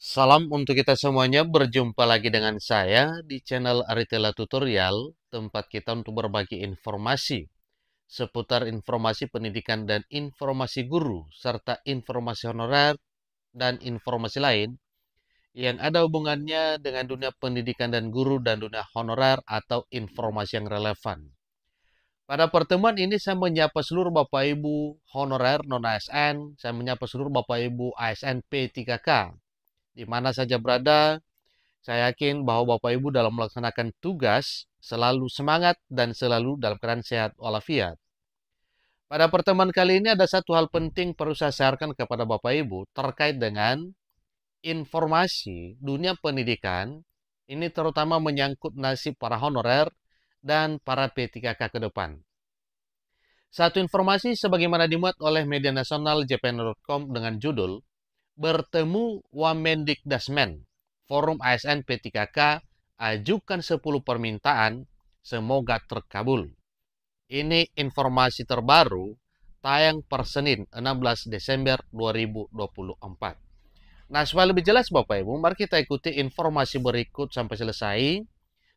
Salam untuk kita semuanya, berjumpa lagi dengan saya di channel Aritela Tutorial, tempat kita untuk berbagi informasi seputar informasi pendidikan dan informasi guru, serta informasi honorer dan informasi lain yang ada hubungannya dengan dunia pendidikan dan guru dan dunia honorer atau informasi yang relevan. Pada pertemuan ini saya menyapa seluruh Bapak Ibu honorer non-ASN, saya menyapa seluruh Bapak Ibu ASN P3K, di mana saja berada. Saya yakin bahwa Bapak Ibu dalam melaksanakan tugas selalu semangat dan selalu dalam keadaan sehat walafiat. Pada pertemuan kali ini ada satu hal penting perlu saya sharekan kepada Bapak Ibu terkait dengan informasi dunia pendidikan. Ini terutama menyangkut nasib para honorer dan para P3K ke depan. Satu informasi sebagaimana dimuat oleh media nasional jpn.com dengan judul Bertemu Wamendikdasmen, Forum ASN P3K ajukan 10 permintaan, semoga terkabul. Ini informasi terbaru, tayang per Senin 16 Desember 2024. Nah, supaya lebih jelas Bapak Ibu, mari kita ikuti informasi berikut sampai selesai,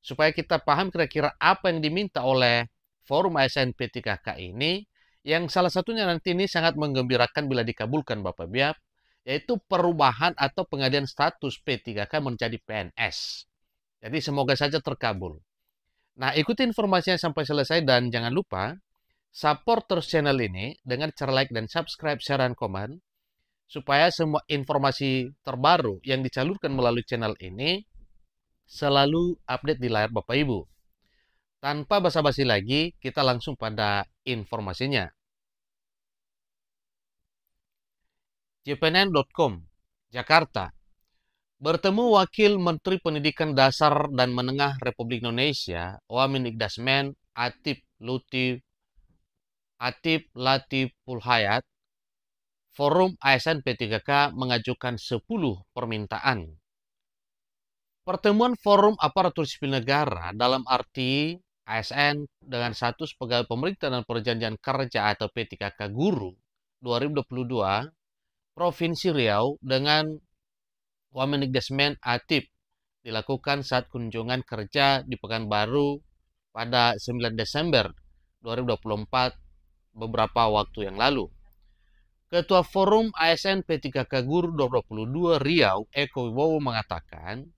supaya kita paham kira-kira apa yang diminta oleh Forum ASN P3K ini, yang salah satunya nanti ini sangat menggembirakan bila dikabulkan Bapak Ibu, yaitu perubahan atau pengalihan status P3K menjadi PNS. Jadi semoga saja terkabul. Nah, ikuti informasinya sampai selesai dan jangan lupa support terus channel ini dengan cara like dan subscribe, share, dan komen supaya semua informasi terbaru yang dicalurkan melalui channel ini selalu update di layar Bapak Ibu. Tanpa basa-basi lagi, kita langsung pada informasinya. jpn.com, Jakarta. Bertemu Wakil Menteri Pendidikan Dasar dan Menengah Republik Indonesia, Wamendikdasmen Atif Latif Pulhayat, Forum ASN P3K mengajukan 10 permintaan. Pertemuan Forum Aparatur Sipil Negara dalam arti ASN dengan status pegawai pemerintah dan perjanjian kerja atau P3K Guru 2022 Provinsi Riau dengan Wamendikdasmen Atif dilakukan saat kunjungan kerja di Pekanbaru pada 9 Desember 2024 beberapa waktu yang lalu. Ketua Forum ASN P3K Guru 2022 Riau, Eko Wibowo mengatakan,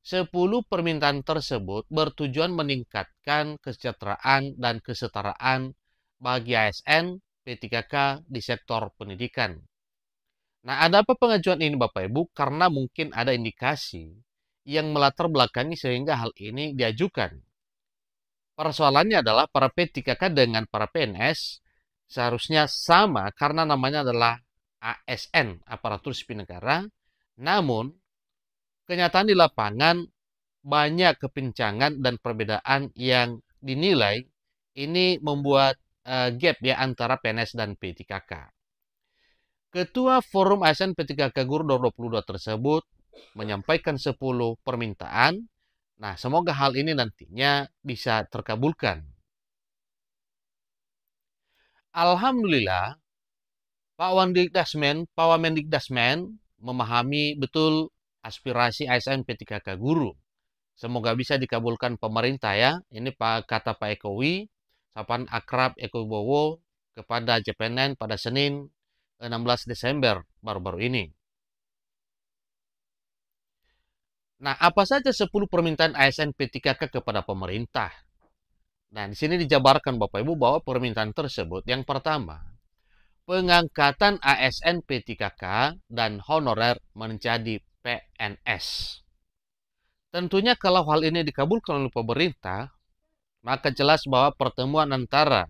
10 permintaan tersebut bertujuan meningkatkan kesejahteraan dan kesetaraan bagi ASN P3K di sektor pendidikan. Nah, ada apa pengajuan ini Bapak Ibu? Karena mungkin ada indikasi yang melatar belakangi sehingga hal ini diajukan. Persoalannya adalah para P3K dengan para PNS seharusnya sama karena namanya adalah ASN, Aparatur Sipil Negara. Namun, kenyataan di lapangan banyak kepincangan dan perbedaan yang dinilai ini membuat gap ya antara PNS dan P3K. Ketua Forum ASN P3K Guru 2022 tersebut menyampaikan 10 permintaan. Nah, semoga hal ini nantinya bisa terkabulkan. Alhamdulillah, Pak Wamendikdasmen memahami betul aspirasi ASN P3K Guru. Semoga bisa dikabulkan pemerintah ya. Ini kata Pak Ekowi, sapaan akrab Eko Wibowo kepada JPNN pada Senin 16 Desember baru-baru ini. Nah, apa saja 10 permintaan ASN P3K kepada pemerintah? Nah, di sini dijabarkan Bapak Ibu bahwa permintaan tersebut yang pertama, pengangkatan ASN P3K dan honorer menjadi PNS. Tentunya kalau hal ini dikabulkan oleh pemerintah, maka jelas bahwa pertemuan antara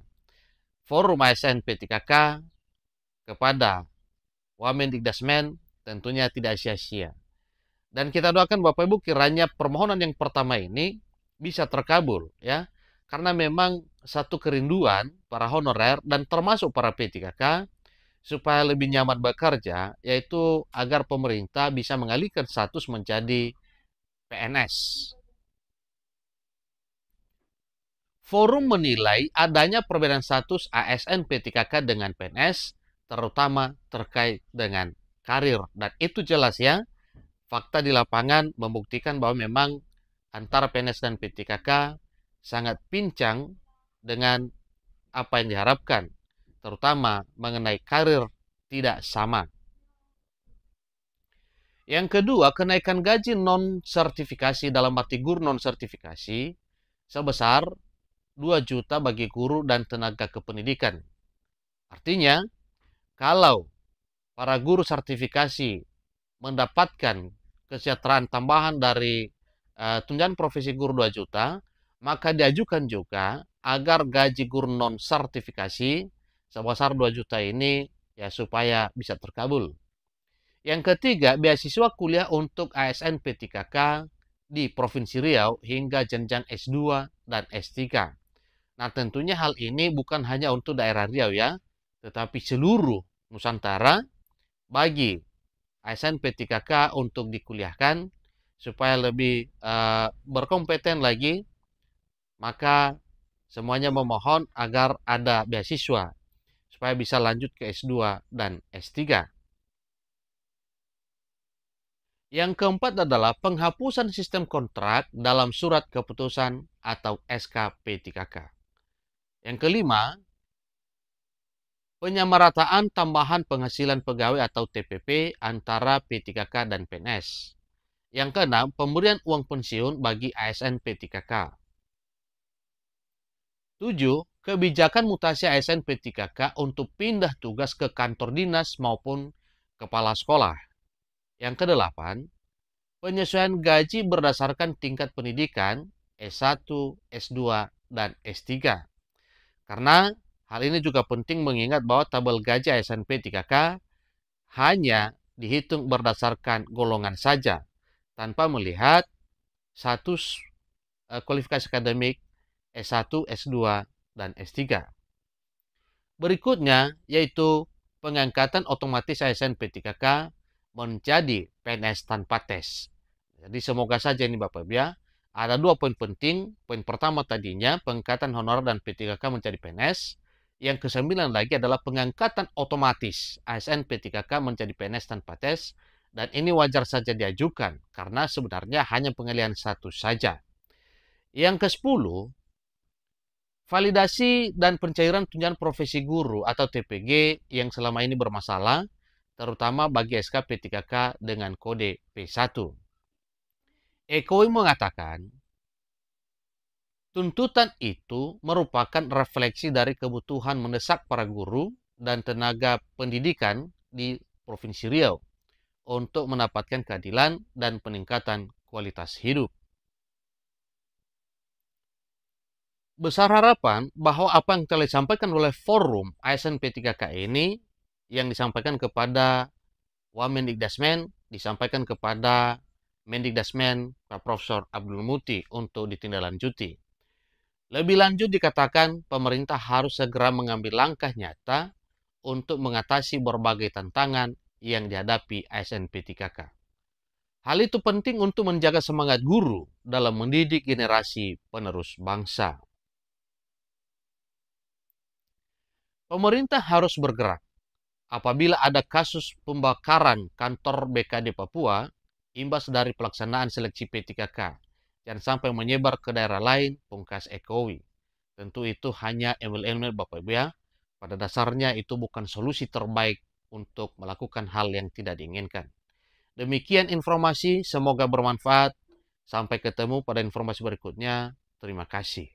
Forum ASN P3K kepada Wamendikdasmen tentunya tidak sia-sia. Dan kita doakan Bapak Ibu kiranya permohonan yang pertama ini bisa terkabul ya. Karena memang satu kerinduan para honorer dan termasuk para P3K supaya lebih nyaman bekerja, yaitu agar pemerintah bisa mengalihkan status menjadi PNS. Forum menilai adanya perbedaan status ASN P3K dengan PNS, terutama terkait dengan karir. Dan itu jelas ya, fakta di lapangan membuktikan bahwa memang antara PNS dan PTKK sangat pincang dengan apa yang diharapkan, terutama mengenai karir tidak sama. Yang kedua, kenaikan gaji non-sertifikasi dalam arti guru non-sertifikasi sebesar 2 juta bagi guru dan tenaga kependidikan. Artinya, kalau para guru sertifikasi mendapatkan kesejahteraan tambahan dari tunjangan profesi guru 2 juta, maka diajukan juga agar gaji guru non-sertifikasi sebesar 2 juta ini ya supaya bisa terkabul. Yang ketiga, beasiswa kuliah untuk ASN P3K di Provinsi Riau hingga jenjang S2 dan S3. Nah, tentunya hal ini bukan hanya untuk daerah Riau ya, tetapi seluruh Nusantara bagi ASN P3K untuk dikuliahkan supaya lebih berkompeten lagi, maka semuanya memohon agar ada beasiswa supaya bisa lanjut ke S2 dan S3. Yang keempat adalah penghapusan sistem kontrak dalam surat keputusan atau SK P3K. Yang kelima, penyamarataan tambahan penghasilan pegawai atau TPP antara P3K dan PNS. Yang keenam, pemberian uang pensiun bagi ASN P3K. 7. Kebijakan mutasi ASN P3K untuk pindah tugas ke kantor dinas maupun kepala sekolah. Yang kedelapan, penyesuaian gaji berdasarkan tingkat pendidikan S1, S2, dan S3. Karena hal ini juga penting mengingat bahwa tabel gaji ASN P3K hanya dihitung berdasarkan golongan saja, tanpa melihat status kualifikasi akademik S1, S2, dan S3. Berikutnya yaitu pengangkatan otomatis ASN P3K menjadi PNS tanpa tes. Jadi semoga saja ini Bapak Ibu ya. Ada 2 poin penting. Poin pertama tadinya pengangkatan honorer dan P3K menjadi PNS. Yang ke-9 lagi adalah pengangkatan otomatis ASN P3K menjadi PNS tanpa tes. Dan ini wajar saja diajukan karena sebenarnya hanya pengalihan satu saja. Yang ke-10, validasi dan pencairan tunjangan profesi guru atau TPG yang selama ini bermasalah, terutama bagi SK P3K dengan kode P1. EKOI mengatakan, tuntutan itu merupakan refleksi dari kebutuhan mendesak para guru dan tenaga pendidikan di Provinsi Riau untuk mendapatkan keadilan dan peningkatan kualitas hidup. Besar harapan bahwa apa yang telah disampaikan oleh forum ASN P3K ini yang disampaikan kepada Wamendikdasmen, disampaikan kepada Mendikdasmen Pak Profesor Abdul Muti untuk ditindaklanjuti. Lebih lanjut dikatakan pemerintah harus segera mengambil langkah nyata untuk mengatasi berbagai tantangan yang dihadapi ASN P3K. Hal itu penting untuk menjaga semangat guru dalam mendidik generasi penerus bangsa. Pemerintah harus bergerak apabila ada kasus pembakaran kantor BKD Papua imbas dari pelaksanaan seleksi P3K dan sampai menyebar ke daerah lain, pungkas EKOI. Tentu itu hanya email-email Bapak Ibu ya. Pada dasarnya itu bukan solusi terbaik untuk melakukan hal yang tidak diinginkan. Demikian informasi, semoga bermanfaat. Sampai ketemu pada informasi berikutnya. Terima kasih.